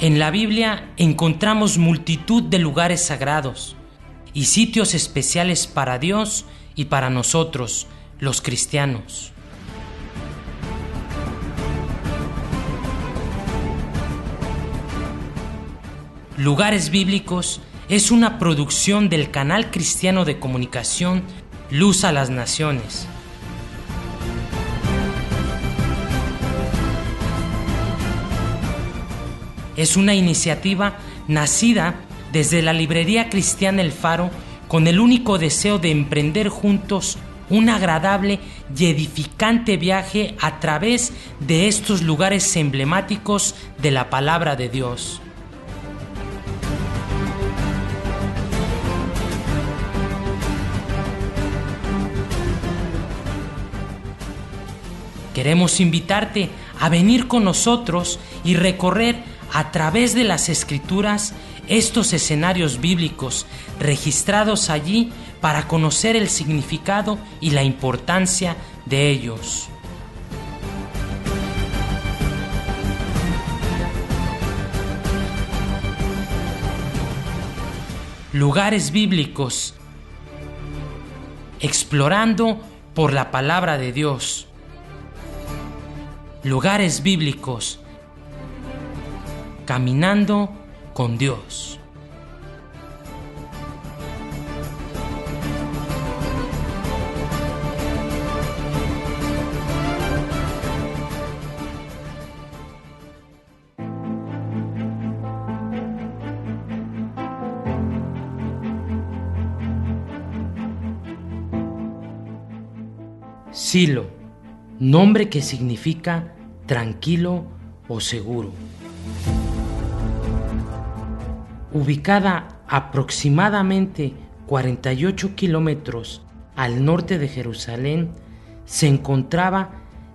En la Biblia encontramos multitud de lugares sagrados y sitios especiales para Dios y para nosotros, los cristianos. Lugares Bíblicos es una producción del canal cristiano de comunicación Luz a las Naciones. Es una iniciativa nacida desde la librería cristiana El Faro con el único deseo de emprender juntos un agradable y edificante viaje a través de estos lugares emblemáticos de la palabra de Dios. Queremos invitarte a venir con nosotros y recorrer a través de las Escrituras estos escenarios bíblicos registrados allí para conocer el significado y la importancia de ellos. Lugares Bíblicos, explorando por la palabra de Dios. Lugares Bíblicos, caminando con Dios. Silo, nombre que significa tranquilo o seguro. Ubicada aproximadamente 48 kilómetros al norte de Jerusalén, se encontraba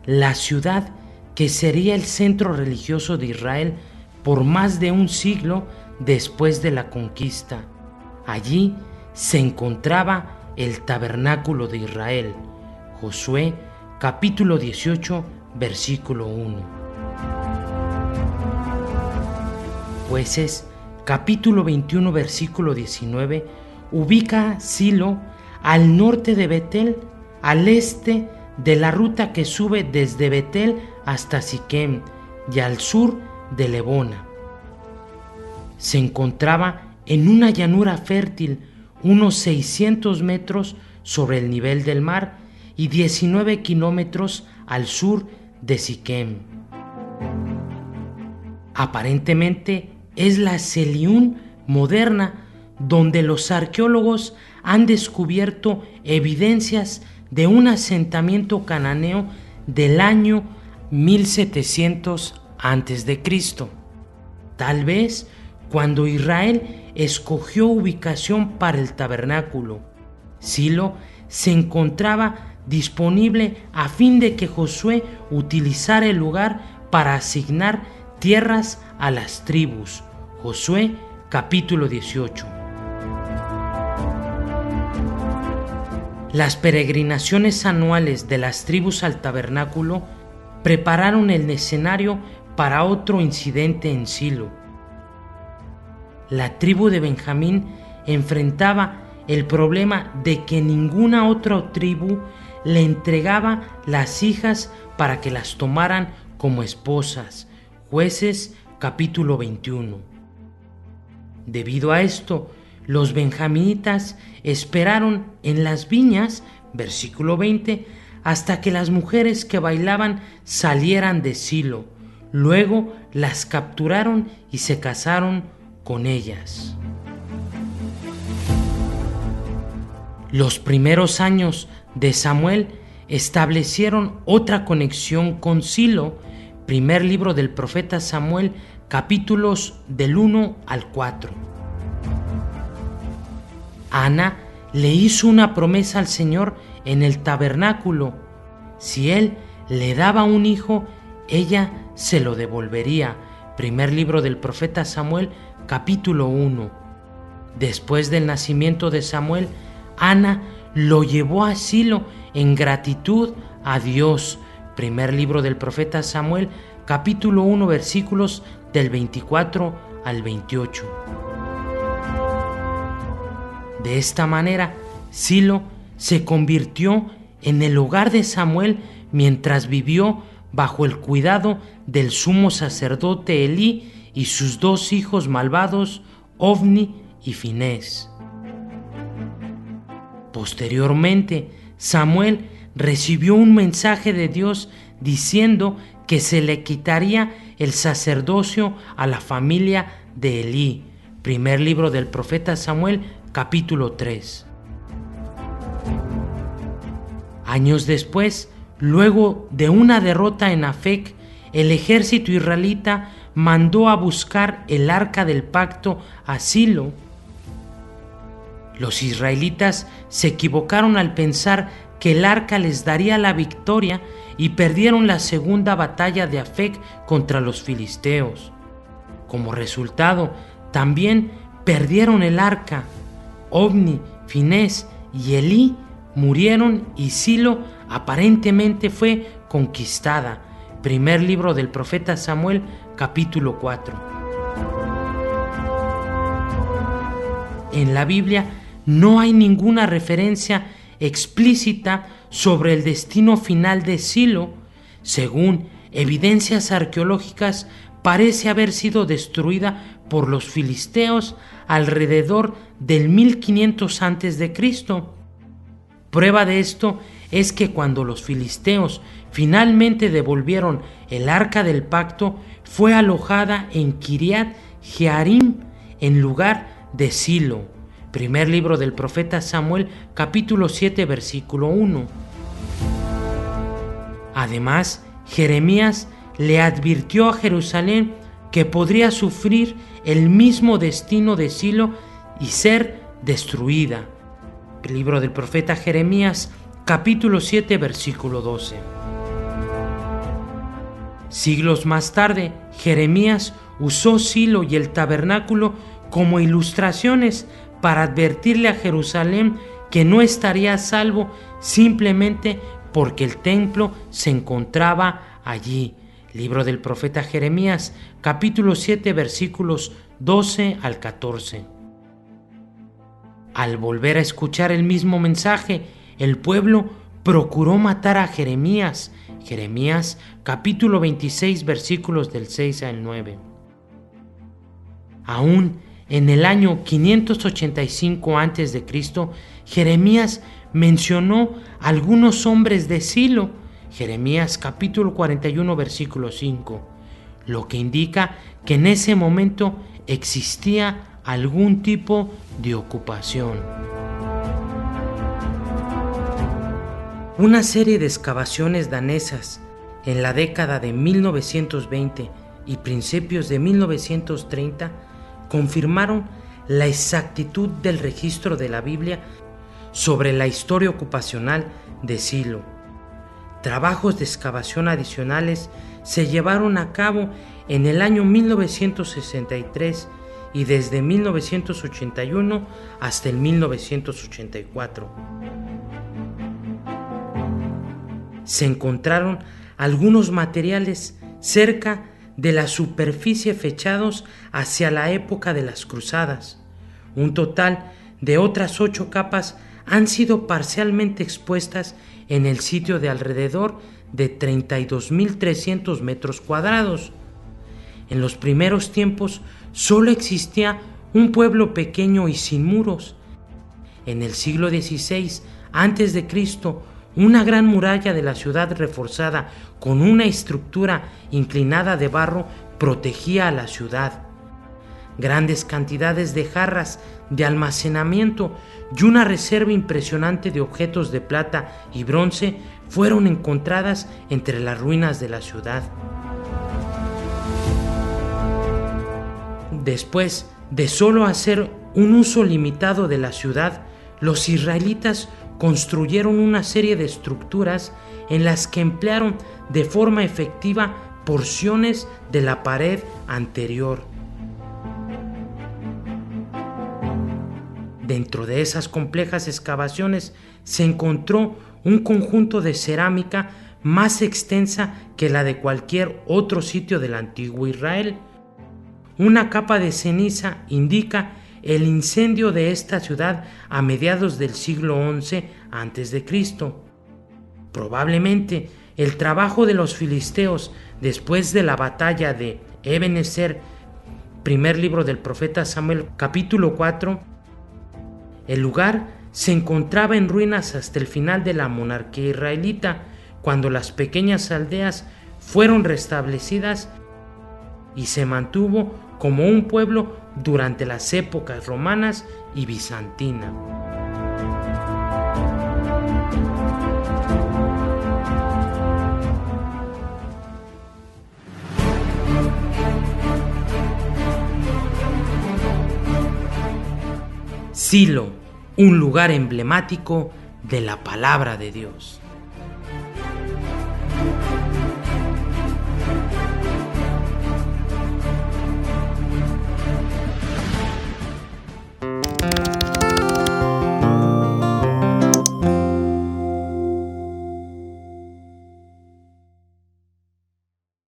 la ciudad que sería el centro religioso de Israel por más de un siglo después de la conquista. Allí se encontraba el tabernáculo de Israel. Josué, capítulo 18, versículo 1. Jueces, capítulo 21, versículo 19, ubica Silo al norte de Betel, al este de la ruta que sube desde Betel hasta Siquem y al sur de Lebona. Se encontraba en una llanura fértil, unos 600 metros sobre el nivel del mar y 19 kilómetros al sur de Siquem. Aparentemente es la Seliún moderna, donde los arqueólogos han descubierto evidencias de un asentamiento cananeo del año 1700 a.C. Tal vez cuando Israel escogió ubicación para el tabernáculo. Silo se encontraba disponible a fin de que Josué utilizara el lugar para asignar tierras a las tribus. Josué capítulo 18. Las peregrinaciones anuales de las tribus al tabernáculo prepararon el escenario para otro incidente en Silo. La tribu de Benjamín enfrentaba el problema de que ninguna otra tribu le entregaba las hijas para que las tomaran como esposas. Jueces capítulo 21. Debido a esto, los benjaminitas esperaron en las viñas, versículo 20, hasta que las mujeres que bailaban salieran de Silo. Luego las capturaron y se casaron con ellas. Los primeros años de Samuel establecieron otra conexión con Silo. Primer libro del profeta Samuel, capítulos del 1 al 4. Ana le hizo una promesa al Señor en el tabernáculo. Si él le daba un hijo, ella se lo devolvería. Primer libro del profeta Samuel, capítulo 1. Después del nacimiento de Samuel, Ana lo llevó a Silo en gratitud a Dios. Primer libro del profeta Samuel, capítulo 1, versículos del 24 al 28. De esta manera, Silo se convirtió en el hogar de Samuel mientras vivió bajo el cuidado del sumo sacerdote Elí y sus dos hijos malvados, Ofni y Finés. Posteriormente, Samuel recibió un mensaje de Dios diciendo que se le quitaría el sacerdocio a la familia de Elí. Primer libro del profeta Samuel, capítulo 3. Años después, luego de una derrota en Afec, el ejército israelita mandó a buscar el arca del pacto a Silo. Los israelitas se equivocaron al pensar que el arca les daría la victoria y perdieron la segunda batalla de Afec contra los filisteos. Como resultado, también perdieron el arca. Ofni, Finés y Elí murieron y Silo aparentemente fue conquistada. Primer libro del profeta Samuel, capítulo 4. En la Biblia no hay ninguna referencia explícita sobre el destino final de Silo. Según evidencias arqueológicas, parece haber sido destruida por los filisteos alrededor del 1500 a.C. Prueba de esto es que cuando los filisteos finalmente devolvieron el arca del pacto, fue alojada en Kiriat Jearim en lugar de Silo. Primer libro del profeta Samuel, capítulo 7, versículo 1. Además, Jeremías le advirtió a Jerusalén que podría sufrir el mismo destino de Silo y ser destruida. Libro del profeta Jeremías, capítulo 7, versículo 12. Siglos más tarde, Jeremías usó Silo y el tabernáculo como ilustraciones para advertirle a Jerusalén que no estaría a salvo simplemente porque el templo se encontraba allí. Libro del profeta Jeremías, capítulo 7, versículos 12 al 14. Al volver a escuchar el mismo mensaje, el pueblo procuró matar a Jeremías. Jeremías, capítulo 26, versículos del 6 al 9. Aún en el año 585 a.C., Jeremías mencionó a algunos hombres de Silo. Jeremías capítulo 41, versículo 5, lo que indica que en ese momento existía algún tipo de ocupación. Una serie de excavaciones danesas en la década de 1920 y principios de 1930 confirmaron la exactitud del registro de la Biblia sobre la historia ocupacional de Silo. Trabajos de excavación adicionales se llevaron a cabo en el año 1963 y desde 1981 hasta el 1984. Se encontraron algunos materiales cerca de la superficie fechados hacia la época de las cruzadas. Un total de otras 8 capas han sido parcialmente expuestas en el sitio de alrededor de 32.300 metros cuadrados. En los primeros tiempos solo existía un pueblo pequeño y sin muros. En el siglo XVI a.C., una gran muralla de la ciudad reforzada con una estructura inclinada de barro protegía a la ciudad. Grandes cantidades de jarras de almacenamiento y una reserva impresionante de objetos de plata y bronce fueron encontradas entre las ruinas de la ciudad. Después de solo hacer un uso limitado de la ciudad, los israelitas construyeron una serie de estructuras en las que emplearon de forma efectiva porciones de la pared anterior. Dentro de esas complejas excavaciones se encontró un conjunto de cerámica más extensa que la de cualquier otro sitio del antiguo Israel. Una capa de ceniza indica el incendio de esta ciudad a mediados del siglo XI a.C. Probablemente el trabajo de los filisteos después de la batalla de Ebenezer, primer libro del profeta Samuel, capítulo 4, el lugar se encontraba en ruinas hasta el final de la monarquía israelita, cuando las pequeñas aldeas fueron restablecidas y se mantuvo como un pueblo durante las épocas romanas y bizantina. Silo, un lugar emblemático de la palabra de Dios.